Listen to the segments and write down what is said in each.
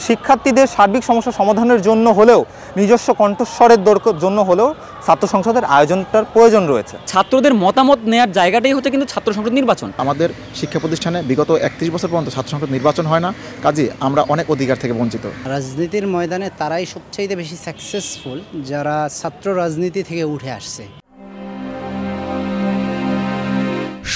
শিক্ষার্থীদের সার্বিক সমস্যা সমাধানের জন্য হলেও নিজস্ব কণ্ঠস্বরের জন্য হলেও ছাত্র সংসদের আয়োজনটার প্রয়োজন রয়েছে। ছাত্রদের মতামত নেওয়ার জায়গাটাই হচ্ছে কিন্তু ছাত্র সংসদ নির্বাচন। আমাদের শিক্ষা প্রতিষ্ঠানে বিগত 31 বছর পর্যন্ত ছাত্র সংসদ নির্বাচন হয় না, কাজে আমরা অনেক অধিকার থেকে বঞ্চিত। রাজনীতির ময়দানে তারাই সবচেয়ে বেশি সাকসেসফুল যারা ছাত্র রাজনীতি থেকে উঠে আসছে।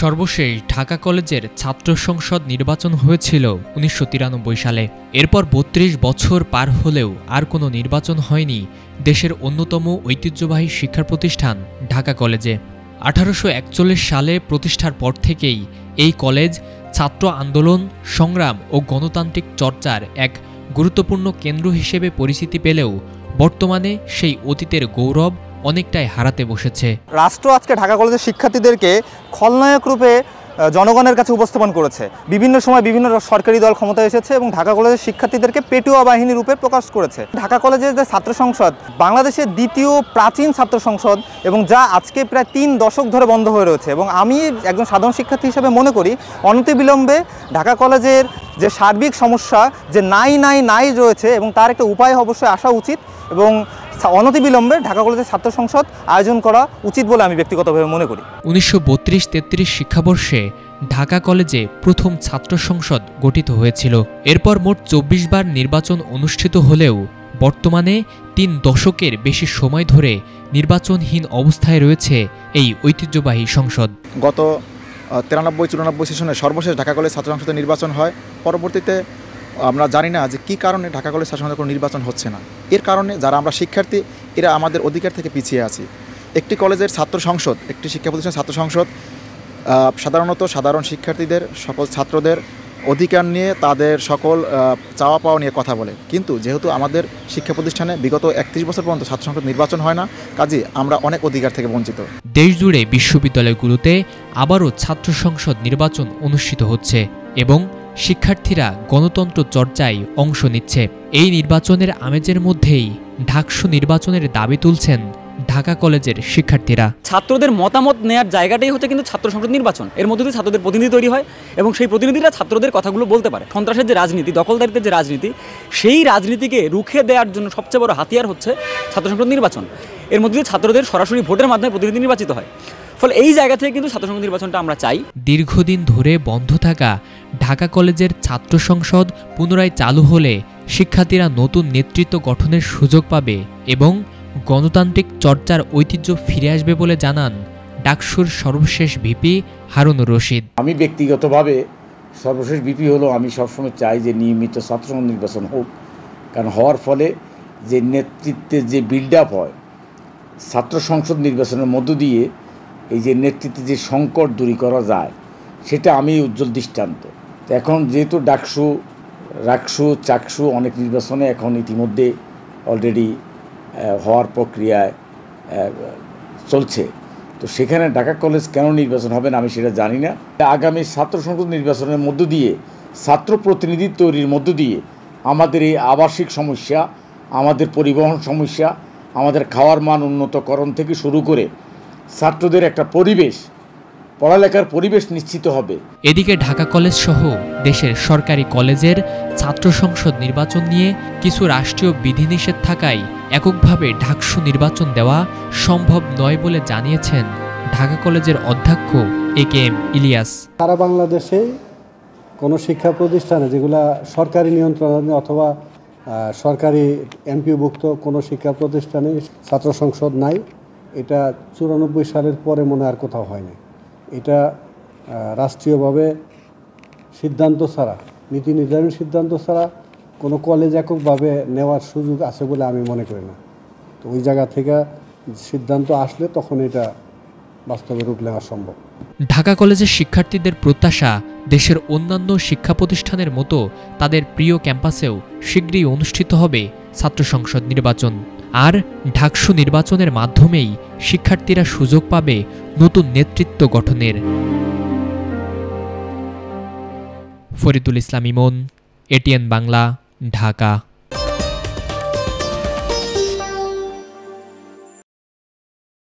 সর্বশেষ ঢাকা কলেজের ছাত্র সংসদ নির্বাচন হয়েছিল 1993 সালে। এরপর 32 বছর পার হলেও আর কোনো নির্বাচন হয়নি দেশের অন্যতম ঐতিহ্যবাহী শিক্ষা প্রতিষ্ঠান ঢাকা কলেজে। 1841 সালে প্রতিষ্ঠার পর থেকেই এই কলেজ ছাত্র আন্দোলন, সংগ্রাম ও গণতান্ত্রিক চর্চার এক গুরুত্বপূর্ণ কেন্দ্র হিসেবে পরিচিতি পেলেও বর্তমানে সেই অতীতের গৌরব অনেকটাই হারাতে বসেছে। রাষ্ট্র আজকে ঢাকা কলেজের শিক্ষার্থীদেরকে খলনায়ক রূপে জনগণের কাছে উপস্থাপন করেছে। বিভিন্ন সময় বিভিন্ন সরকারি দল ক্ষমতায় এসেছে এবং ঢাকা কলেজের শিক্ষার্থীদেরকে পেটুয়া বাহিনী রূপে প্রকাশ করেছে। ঢাকা কলেজের যে ছাত্র সংসদ বাংলাদেশের দ্বিতীয় প্রাচীন ছাত্র সংসদ এবং যা আজকে প্রায় 3 দশক ধরে বন্ধ হয়ে রয়েছে, এবং আমি একজন সাধারণ শিক্ষার্থী হিসেবে মনে করি অনতিবিলম্বে ঢাকা কলেজের যে সার্বিক সমস্যা যে নাই রয়েছে এবং তার একটা উপায় অবশ্যই আসা উচিত এবং অনতিবিলম্বে ঢাকা কলেজের ছাত্র সংসদ আয়োজন করা উচিত বলে আমি ব্যক্তিগতভাবে মনে করি। 1932-33 শিক্ষাবর্ষে ঢাকা কলেজে প্রথম ছাত্র সংসদ গঠিত হয়েছিল। এরপর মোট 24 বার নির্বাচন অনুষ্ঠিত হলেও বর্তমানে 3 দশকের বেশি সময় ধরে নির্বাচনহীন অবস্থায় রয়েছে এই ঐতিহ্যবাহী সংসদ। গত 93-94 সেশনে সর্বশেষ ঢাকা কলেজ ছাত্র সংসদের নির্বাচন হয়। পরবর্তীতে আমরা জানি না যে কী কারণে ঢাকা কলেজ ছাত্র সংসদের কোনো নির্বাচন হচ্ছে না। এর কারণে যারা আমরা শিক্ষার্থী এরা আমাদের অধিকার থেকে পিছিয়ে আছি। একটি কলেজের ছাত্র সংসদ, একটি শিক্ষা প্রতিষ্ঠানের ছাত্র সংসদ সাধারণত সাধারণ শিক্ষার্থীদের সকল ছাত্রদের অধিকার নিয়ে তাদের সকল চাওয়া পাওয়া নিয়ে কথা বলে, কিন্তু যেহেতু আমাদের শিক্ষা প্রতিষ্ঠানে বিগত 31 বছর পর্যন্ত ছাত্র সংসদ নির্বাচন হয় না, কাজে আমরা অনেক অধিকার থেকে বঞ্চিত। দেশজুড়ে বিশ্ববিদ্যালয়গুলোতে আবারও ছাত্র সংসদ নির্বাচন অনুষ্ঠিত হচ্ছে এবং শিক্ষার্থীরা গণতন্ত্র চর্চায় অংশ নিচ্ছে। এই নির্বাচনের আমেজের মধ্যেই ঢাকসু নির্বাচনের দাবি তুলছেন ঢাকা কলেজের শিক্ষার্থীরা। ছাত্রদের মতামত নেওয়ার জায়গাটাই হচ্ছে কিন্তু ছাত্র সংসদ নির্বাচন। এর মধ্যে দিয়ে ছাত্রদের প্রতিনিধি তৈরি হয় এবং সেই প্রতিনিধিরা ছাত্রদের কথাগুলো বলতে পারে। সন্ত্রাসের যে রাজনীতি, দখলদারিত্বের যে রাজনীতি, সেই রাজনীতিকে রুখে দেওয়ার জন্য সবচেয়ে বড় হাতিয়ার হচ্ছে ছাত্র সংসদ নির্বাচন। এর মধ্যে দিয়ে ছাত্রদের সরাসরি ভোটের মাধ্যমে প্রতিনিধি নির্বাচিত হয়। ফলে এই জায়গা থেকে কিন্তু ছাত্র সংসদ নির্বাচনটা আমরা চাই। দীর্ঘদিন ধরে বন্ধ থাকা ঢাকা কলেজের ছাত্র সংসদ পুনরায় চালু হলে শিক্ষার্থীরা নতুন নেতৃত্ব গঠনের সুযোগ পাবে এবং গণতান্ত্রিক চর্চার ঐতিহ্য ফিরে আসবে বলে জানান ডাকসুর সর্বশেষ ভিপি হারুনুর রশিদ। আমি ব্যক্তিগতভাবে সর্বশেষ ভিপি হলো আমি সবসময় চাই যে নিয়মিত ছাত্র সংসদ নির্বাচন হোক, কারণ হওয়ার ফলে যে নেতৃত্বের যে বিল্ড আপ হয় ছাত্র সংসদ নির্বাচনের মধ্য দিয়ে এই যে নেতৃত্বের যে সংকট দূরী করা যায় সেটা আমি উজ্জ্বল দৃষ্টান্ত। তো এখন যেহেতু ডাকসু, রাকসু, চাকসু অনেক নির্বাচনে এখন ইতিমধ্যে অলরেডি হওয়ার প্রক্রিয়ায় চলছে, তো সেখানে ঢাকা কলেজ কেন নির্বাচন হবে না আমি সেটা জানি না। আগামী ছাত্র সংসদ নির্বাচনের মধ্য দিয়ে ছাত্র প্রতিনিধি তৈরির মধ্য দিয়ে আমাদের এই আবাসিক সমস্যা, আমাদের পরিবহন সমস্যা, আমাদের খাওয়ার মান উন্নতকরণ থেকে শুরু করে ছাত্রদের একটা পরিবেশ, পড়ালেখার পরিবেশ নিশ্চিত হবে। এদিকে ঢাকা কলেজ সহ দেশের সরকারি কলেজের ছাত্র সংসদ নির্বাচন নিয়ে কিছু রাষ্ট্রীয় বিধিনিষেধ থাকায় এককভাবে ঢাকসু নির্বাচন দেওয়া সম্ভব নয় বলে জানিয়েছেন ঢাকা কলেজের অধ্যক্ষ AKM ইলিয়াস। সারা বাংলাদেশে কোনো শিক্ষা প্রতিষ্ঠানে যেগুলো সরকারি নিয়ন্ত্রণে অথবা সরকারি এমপিওভুক্ত কোনো শিক্ষা প্রতিষ্ঠানে ছাত্র সংসদ নাই। এটা 94 সালের পরে মনে আর কোথাও হয়নি। এটা রাষ্ট্রীয়ভাবে সিদ্ধান্ত ছাড়া, নীতি নির্ধারণ সিদ্ধান্ত ছাড়া কোনো কলেজ এককভাবে নেওয়ার সুযোগ আছে বলে আমি মনে করি না। তো ওই জায়গা থেকে সিদ্ধান্ত আসলে তখন এটা বাস্তবে রূপ নেওয়া সম্ভব। ঢাকা কলেজের শিক্ষার্থীদের প্রত্যাশা দেশের অন্যান্য শিক্ষা প্রতিষ্ঠানের মতো তাদের প্রিয় ক্যাম্পাসেও শীঘ্রই অনুষ্ঠিত হবে ছাত্র সংসদ নির্বাচন। আর ঢাকসু নির্বাচনের মাধ্যমেই শিক্ষার্থীরা সুযোগ পাবে নতুন নেতৃত্ব গঠনের। ফরিদুল ইসলাম ইমন, ATN বাংলা, ঢাকা।